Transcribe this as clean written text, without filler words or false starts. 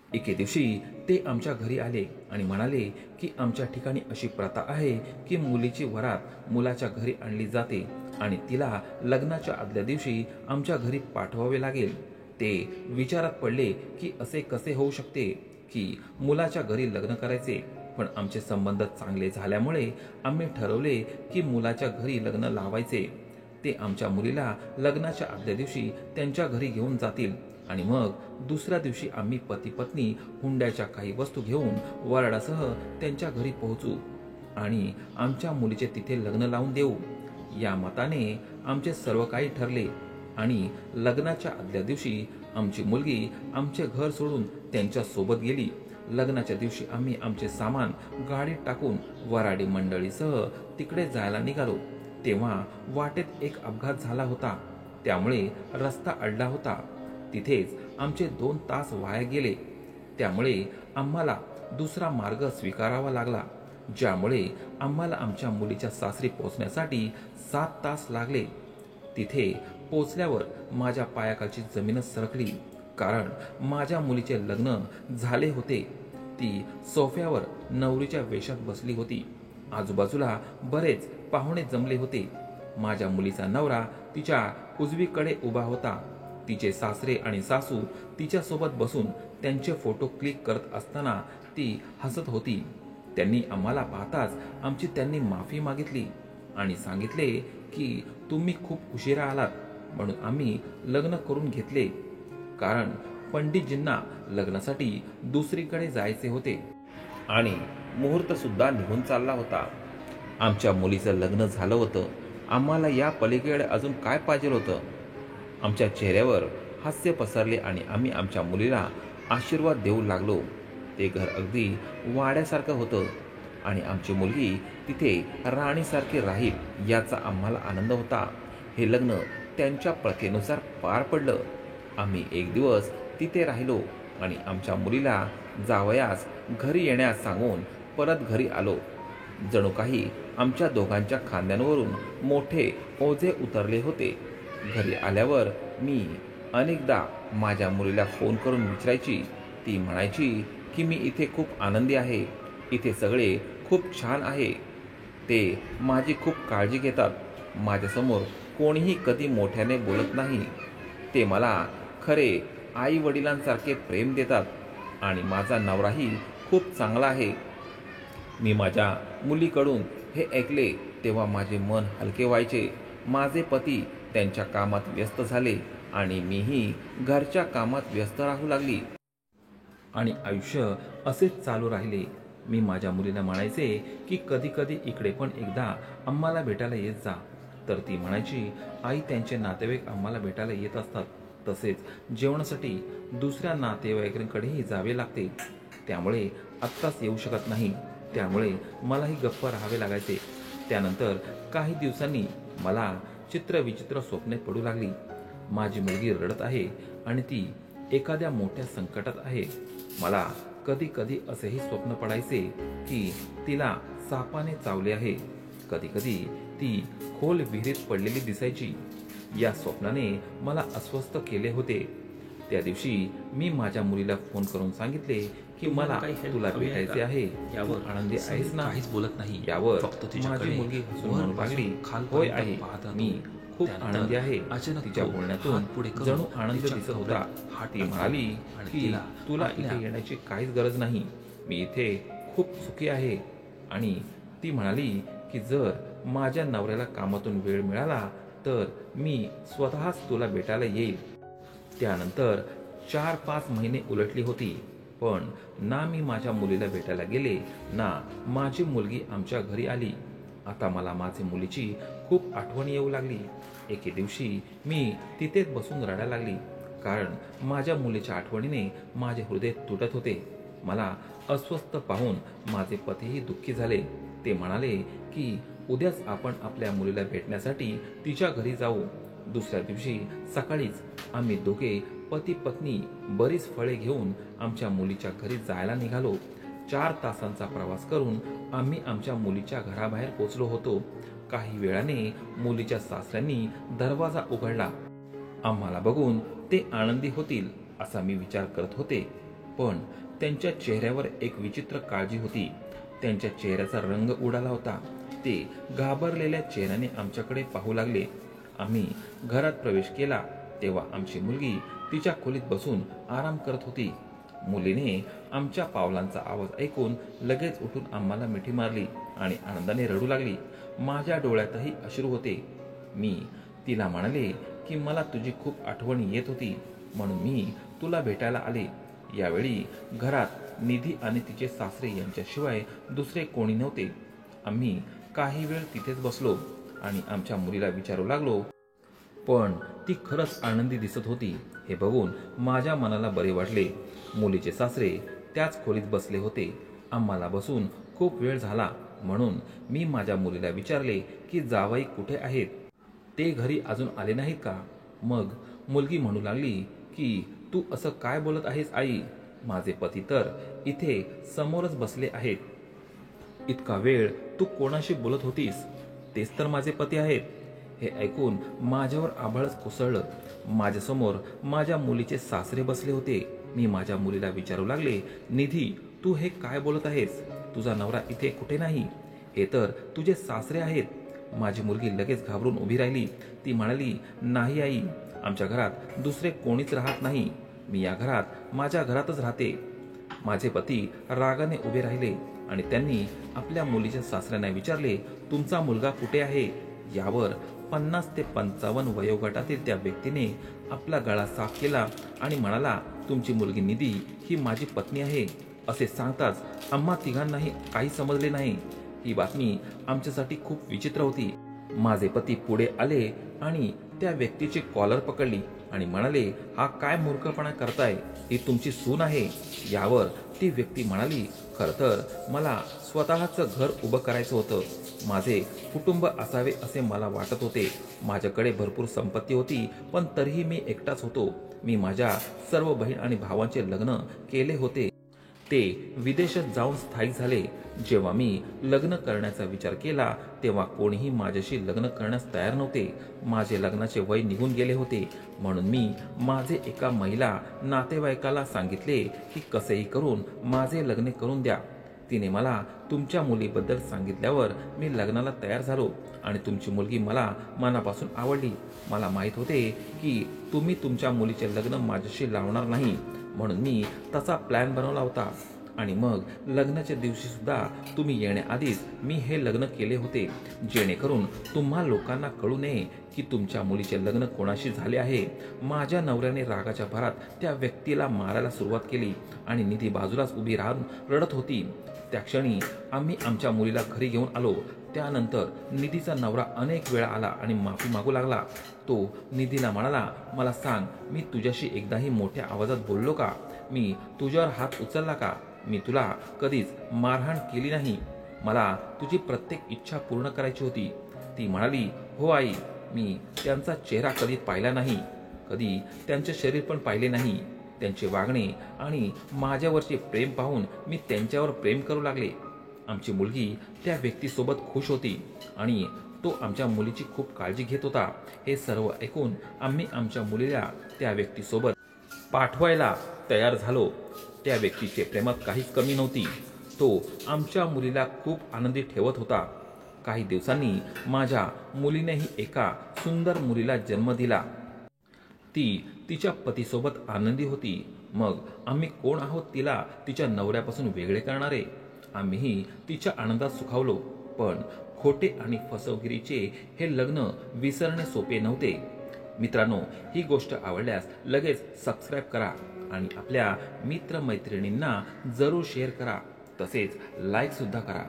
एके दिवशी ते आमच्या घरी आले आणि म्हणाले की आमच्या ठिकाणी अशी प्रथा आहे की मुलीची वरात मुलाच्या घरी आणली जाते आणि तिला लग्नाच्या आदल्या दिवशी आमच्या घरी पाठवावे लागेल. ते विचारात पडले की असे कसे होऊ शकते की मुलाच्या घरी लग्न करायचे. पण आमचे संबंध चांगले झाल्यामुळे आम्ही ठरवले की मुलाच्या घरी लग्न लावायचे. ते आमच्या मुलीला लग्नाच्या आदल्या दिवशी त्यांच्या घरी घेऊन जातील आणि मग दुसऱ्या दिवशी आम्ही पती पत्नी हुंड्याच्या काही वस्तू घेऊन वराडासह त्यांच्या घरी पोहोचू आणि आमच्या मुलीचे तिथे लग्न लावून देऊ. या मताने आमचे सर्व काही ठरले आणि लग्नाच्या आदल्या दिवशी आमची मुलगी आमचे घर सोडून त्यांच्या सोबत गेली. लग्नाच्या दिवशी आम्ही आमचे सामान गाडीत टाकून वराडी मंडळीसह तिकडे जायला निघालो. तेव्हा वाटेत एक अपघात झाला होता, त्यामुळे रस्ता अडला होता. तिथेच आमचे 2 तास वाया गेले. त्यामुळे आम्हाला दुसरा मार्ग स्वीकारावा लागला, ज्यामुळे आम्हाला आमच्या मुलीच्या सासरी पोहोचण्यासाठी 7 तास लागले. तिथे पोचल्यावर माझ्या पायाखालची जमीनच सरकली, कारण माझ्या मुलीचे लग्न झाले होते. ती सोफ्यावर नवरीच्या वेशात बसली होती. आजूबाजूला बरेच पाहुणे जमले होते. माझ्या मुलीचा नवरा तिच्या उजवीकडे उभा होता. तिचे सासरे आणि सासू तिच्यासोबत बसून त्यांचे फोटो क्लिक करत असताना ती हसत होती. त्यांनी आम्हाला पाहताच आमची त्यांनी माफी मागितली आणि सांगितले की तुम्ही खूप उशिरा आलात, म्हणून आम्ही लग्न करून घेतले, कारण पंडितजींना लग्नासाठी दुसरीकडे जायचे होते आणि मुहूर्त सुद्धा निघून चालला होता. आमच्या मुलीचं लग्न झालं होतं. आम्हाला या पलीकडे अजून काय पाहिजे होतं? आमच्या चेहऱ्यावर हास्य पसरले आणि आम्ही आमच्या मुलीला आशीर्वाद देऊ लागलो. ते घर अगदी वाड्यासारखं होतं आणि आमची मुलगी तिथे राणीसारखी राहील याचा आम्हाला आनंद होता. हे लग्न त्यांच्या प्रथेनुसार पार पडलं. आम्ही एक दिवस तिथे राहिलो आणि आमच्या मुलीला जावयास घरी येण्यास सांगून परत घरी आलो. जणू काही आमच्या दोघांच्या खांद्यांवरून मोठे ओझे उतरले होते. घरी आल्यावर मी अनेकदा माझ्या मुलीला फोन करून विचारायची. ती म्हणायची की मी इथे खूप आनंदी आहे, इथे सगळे खूप छान आहे. ते माझी खूप काळजी घेतात. माझ्यासमोर कोणीही कधी मोठ्याने बोलत नाही. ते मला खरे आई वडिलांसारखे प्रेम देतात आणि माझा नवराही खूप चांगला आहे. मी माझ्या मुलीकडून हे ऐकले तेव्हा माझे मन हलके व्हायचे. माझे पती त्यांच्या कामात व्यस्त झाले आणि मीही घरच्या कामात व्यस्त राहू लागली आणि आयुष्य असेच चालू राहिले. मी माझ्या मुलीला म्हणायचे की कधी कधी इकडे पण एकदा आम्हाला भेटायला येत जा. तर ती म्हणायची, आई त्यांचे नातेवाईक आम्हाला भेटायला येत असतात, तसेच जेवणासाठी दुसऱ्या नातेवाईकांकडेही जावे लागते, त्यामुळे आत्ताच येऊ शकत नाही. त्यामुळे मलाही गप्प राहावे लागायचे. त्यानंतर काही दिवसांनी मला चित्रविचित्र स्वप्ने पडू लागली. माझी मुलगी रडत आहे आणि ती एखाद्या मोठ्या संकटात आहे. मला कधी कधी असेही स्वप्न पडायचे की तिला सापाने चावले आहे. कधी कधी ती खोल विहिरीत पडलेली दिसायची. या स्वप्नाने मला अस्वस्थ केले होते. त्या दिवशी मी माझ्या मुलीला फोन करून सांगितले की मला तुला भेटायचे आहे, यावर आनंदी आहेस ना? काहीच बोलत नाही. यावर फक्त माझी मुलगी हसून म्हणू लागली, होय आहे, मी खूप आनंदी आहे. तिच्या बोलण्यातून जणू आनंद दिसत होता. ती म्हणाली की तुला इथे येण्याची काहीच गरज नाही, मी इथे खूप सुखी आहे. आणि ती म्हणाली की जर माझ्या नवऱ्याला कामातून वेळ मिळाला तर मी स्वतःच तुला भेटायला येईल. त्यानंतर 4-5 महिने उलटली होती, पण ना मी माझ्या मुलीला भेटायला गेले ना माझी मुलगी आमच्या घरी आली. आता मला माझ्या मुलीची खूप आठवण येऊ लागली. एके दिवशी मी तिथेच बसून रडायला लागली, कारण माझ्या मुलीच्या आठवणीने माझे हृदय तुटत होते. मला अस्वस्थ पाहून माझे पतीही दुःखी झाले. ते म्हणाले की उद्याच आपण आपल्या मुलीला भेटण्यासाठी तिच्या घरी जाऊ. दुसऱ्या दिवशी सकाळीच आम्ही दोघे पती पत्नी बरीच फळे घेऊन आमच्या मुलीच्या घरी जायला निघालो. 4 तासांचा प्रवास करून आम्ही आमच्या मुलीच्या घराबाहेर पोचलो होतो. काही वेळाने मुलीच्या सासऱ्यांनी दरवाजा उघडला. आम्हाला बघून ते आनंदी होतील असा मी विचार करत होते, पण त्यांच्या चेहऱ्यावर एक विचित्र काळजी होती. त्यांच्या चेहऱ्याचा रंग उडाला होता. ते घाबरलेल्या चेहऱ्याने आमच्याकडे पाहू लागले. आम्ही घरात प्रवेश केला तेव्हा आमची मुलगी तिच्या खोलीत बसून आराम करत होती. मुलीने आमच्या पावलांचा आवाज ऐकून लगेच उठून आम्हाला मिठी मारली आणि आनंदाने रडू लागली. माझ्या डोळ्यातही अश्रू होते. मी तिला म्हणाले की मला तुझी खूप आठवण येत होती, म्हणून मी तुला भेटायला आले. यावेळी घरात निधी आणि तिचे सासरे यांच्याशिवाय दुसरे कोणी नव्हते. आम्ही काही वेळ तिथेच बसलो आणि आमच्या मुलीला विचारू लागलो, पण ती खरंच आनंदी दिसत होती. हे बघून माझ्या मनाला बरे वाटले. मुलीचे सासरे त्याच खोलीत बसले होते. आम्हाला बसून खूप वेळ झाला, म्हणून मी माझ्या मुलीला विचारले की जावई कुठे आहेत, ते घरी अजून आले नाहीत का? मग मुलगी म्हणू लागली की तू असं काय बोलत आहेस आई, माझे पती तर इथे समोरच बसले आहेत. इतका वेळ तू कोणाशी बोलत होतीस? तेच तर माझे पती आहेत. हे ऐकून माझ्यावर आभाळच कोसळलं. माझ्यासमोर माझ्या मुलीचे सासरे बसले होते. मी माझ्या मुलीला विचारू लागले, निधी तू हे काय बोलत आहेस? तुझा नवरा इथे कुठे नाही, हे तर तुझे सासरे आहेत. माझी मुलगी लगेच घाबरून उभी राहिली. ती म्हणाली, नाही आई, आमच्या घरात दुसरे कोणीच राहत नाही. मी या घरात माझ्या घरातच राहते. माझे पती रागाने उभे राहिले आणि त्यांनी आपल्या मुलीच्या सासऱ्यांना विचारले, तुमचा मुलगा कुठे आहे? यावर 50 ते 55 वयोगटातील त्या व्यक्तीने आपला गळा साफ केला आणि म्हणाला, तुमची मुलगी निधी ही माझी पत्नी आहे. असे सांगताच आम्हा तिघांनाही काही समजले नाही. ही बातमी आमच्यासाठी खूप विचित्र होती. माझे पती पुढे आले आणि त्या व्यक्तीची कॉलर पकडली आणि म्हणाले, हा काय मूर्खपणा करताय, ही तुमची सून आहे. यावर ती व्यक्ती म्हणाली, खरं तर मला स्वतःचं घर उभं करायचं होतं. माझे कुटुंब असावे असे मला वाटत होते. माझ्याकडे भरपूर संपत्ती होती, पण तरीही मी एकटाच होतो. मी माझ्या सर्व बहीण आणि भावांचे लग्न केले होते. ते विदेशात जाऊन स्थायिक झाले. जेव्हा मी लग्न करण्याचा विचार केला तेव्हा कोणीही माझ्याशी लग्न करण्यास तयार नव्हते. माझे लग्नाचे वय निघून गेले होते, म्हणून मी माझे एका महिला नातेवाईकाला सांगितले की कसेही करून माझे लग्न करून द्या. तिने मला तुमच्या मुलीबद्दल सांगितल्यावर मी लग्नाला तयार झालो आणि तुमची मुलगी मला मनापासून आवडली. मला माहीत होते की तुम्ही तुमच्या मुलीचे लग्न माझ्याशी लावणार नाही, म्हणून मी तसा प्लॅन बनवला होता. आणि मग लग्नाच्या दिवशी सुद्धा तुम्ही येण्याआधीच मी हे लग्न केले होते, जेणेकरून तुम्हा लोकांना कळू नये की तुमच्या मुलीचे लग्न कोणाशी झाले आहे. माझ्या नवऱ्याने रागाच्या भरात त्या व्यक्तीला मारायला सुरुवात केली आणि निधी बाजूलाच उभी राहून रडत होती. त्या क्षणी आम्ही आमच्या मुलीला घरी घेऊन आलो. त्यानंतर निधीचा नवरा अनेक वेळा आला आणि माफी मागू लागला. तो निधीला म्हणाला, मला सांग, मी तुझ्याशी एकदाही मोठ्या आवाजात बोललो का? मी तुझ्यावर हात उचलला का? मी तुला कधीच मारहाण केली नाही. मला तुझी प्रत्येक इच्छा पूर्ण करायची होती. ती म्हणाली, हो आई, मी त्यांचा चेहरा कधी पाहिला नाही, कधी त्यांचे शरीर पण पाहिले नाही. त्यांचे वागणे आणि माझ्यावरचे प्रेम पाहून मी त्यांच्यावर प्रेम करू लागले. आमची मुलगी त्या व्यक्तीसोबत खुश होती आणि तो आमच्या मुलीची खूप काळजी घेत होता. हे सर्व ऐकून आम्ही आमच्या मुलीला त्या व्यक्तीसोबत पाठवायला तयार झालो. त्या व्यक्तीचे प्रेमात काहीच कमी नव्हती. तो आमच्या मुलीला खूप आनंदी ठेवत होता. काही दिवसांनी माझ्या मुलीनेही एका सुंदर मुलीला जन्म दिला. ती तिच्या पतीसोबत आनंदी होती. मग आम्ही कोण आहोत तिला तिच्या नवऱ्यापासून वेगळे करणारे? आम्हीही तिच्या आनंदात सुखावलो. पण खोटे आणि फसवगिरीचे हे लग्न विसरणे सोपे नव्हते. मित्रांनो, ही गोष्ट आवडल्यास लगेच सबस्क्राईब करा आणि आपल्या मित्रमैत्रिणींना जरूर शेअर करा, तसेच लाईक सुद्धा करा.